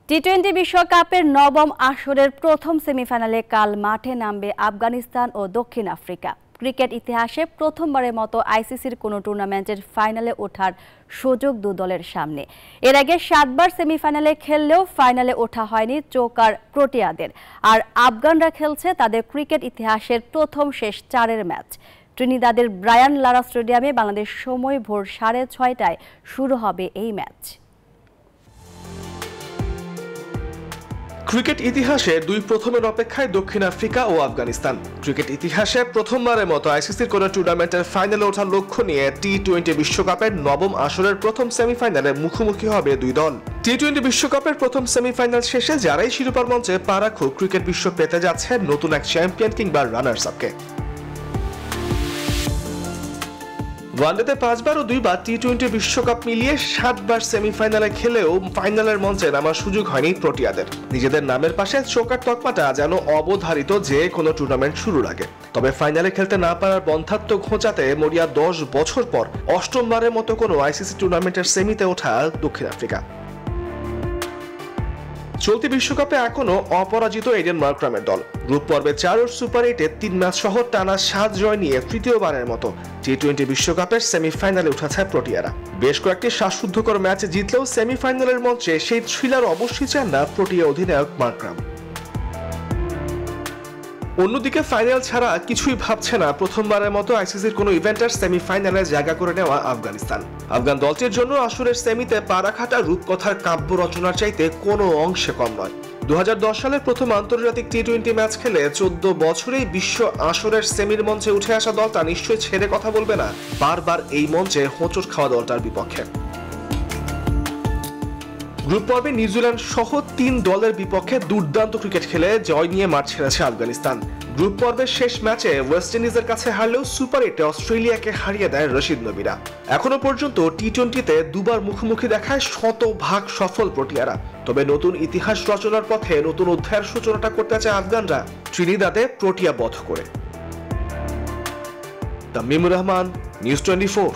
টি-20 বিশ্বকাপের নবম আসরের প্রথম সেমিফাইনালে কাল মাঠে নামবে আফগানিস্তান ও দক্ষিণ আফ্রিকা। ক্রিকেট ইতিহাসে প্রথমবারের মতো আইসিসির কোনো টুর্নামেন্টের ফাইনালে ওঠার সুযোগ দু দলের সামনে। এর আগে 7বার সেমিফাইনালে খেললেও ফাইনালে ওঠা হয়নি চোকার প্রোটিয়াদের। আর আফগানরা খেলছে তাদের ক্রিকেট ইতিহাসের প্রথম শেষ 4-এর ম্যাচ। ত্রিনিদাদের ব্রায়ান লারা স্টেডিয়ামে বাংলাদেশ সময় ভোর 6:30টায় শুরু হবে এই ম্যাচ। ক্রিকেট ইতিহাসে দুই প্রথমের অপেক্ষায় দক্ষিণ আফ্রিকা ও আফগানিস্তান। ক্রিকেট ইতিহাসে প্রথমবারের মতো আইসিসির কোন টুর্নামেন্টের ফাইনালে ওঠার লক্ষ্য নিয়ে টি-20 বিশ্বকাপের নবম আসরের প্রথম সেমিফাইনালে মুখোমুখি হবে দুই দল। টি-20 বিশ্বকাপের প্রথম সেমিফাইনাল শেষে যারাই শিরোপার মঞ্চে পা রাখুক, ক্রিকেট বিশ্ব পেতে যাচ্ছে নতুন এক চ্যাম্পিয়ন কিংবা রানার্স আপকে। ওয়ানডেতে 5বার ও 2বার টি-20 বিশ্বকাপ মিলিয়ে 7বার সেমিফাইনালে খেলেও ফাইনালের মঞ্চে নামার সুযোগ হয়নি প্রোটিয়াদের। নিজেদের নামের পাশে চোকার তকমাটা যেন অবধারিত যে কোনো টুর্নামেন্ট শুরুর আগে। তবে ফাইনালে খেলতে না পারার বন্ধাত্ম ঘোচাতে মরিয়া 10 বছর পর অষ্টমবারের মতো কোনো আইসিসি টুর্নামেন্টের সেমিতে ওঠা দক্ষিণ আফ্রিকা। চলতি বিশ্বকাপে এখনো অপরাজিত এডেন মার্করামের দল। গ্রুপ পর্বে 4 ও সুপার 8-এ 3 ম্যাচ সহ টানা 7 জয় নিয়ে তৃতীয়বারের মতো টি-20 বিশ্বকাপের সেমিফাইনালে উঠেছে প্রোটিয়ারা। বেশ কয়েকটি শ্বাসরুদ্ধকর ম্যাচে জিতলেও সেমিফাইনালের মঞ্চে সেই থ্রিলার অবশ্যই চান না প্রোটিয়া অধিনায়ক মার্করাম। অন্যদিকে ফাইনাল ছাড়া কিছুই ভাবছে না প্রথমবারের মতো আইসিসির কোনো ইভেন্টের সেমিফাইনালে জায়গা করে নেওয়া আফগানিস্তান। আফগান দলটির জন্য আসরের সেমিতে পা রাখাটা রূপকথার কাব্য রচনার চাইতে কোনো অংশে কম নয়। 2010 সালের প্রথম আন্তর্জাতিক টি-20 ম্যাচ খেলে 14 বছরেই বিশ্ব আসরের সেমির মঞ্চে উঠে আসা দলটা নিশ্চয়ই ছেড়ে কথা বলবে না বারবার এই মঞ্চে হোঁচট খাওয়া দলটার বিপক্ষে। গ্রুপ পর্বে নিউজিল্যান্ড সহ 3 দলের বিপক্ষে দুর্দান্ত ক্রিকেট খেলে জয় নিয়ে মাঠ ছেড়েছে আফগানিস্তান। গ্রুপ পর্বের শেষ ম্যাচে ওয়েস্ট ইন্ডিজের কাছে হারলেও সুপার 8-এ অস্ট্রেলিয়াকে হারিয়ে দেয় রশিদ নবীরা। এখনো পর্যন্ত টি-20-তে দুবার মুখোমুখি দেখায় 100% সফল প্রোটিয়ারা। তবে নতুন ইতিহাস রচনার পথে নতুন অধ্যায়ের সূচনাটা করতে চায় আফগানরা ত্রিনিদাদে প্রোটিয়া বধ করে। তামিমুর রহমান, নিউজ 24।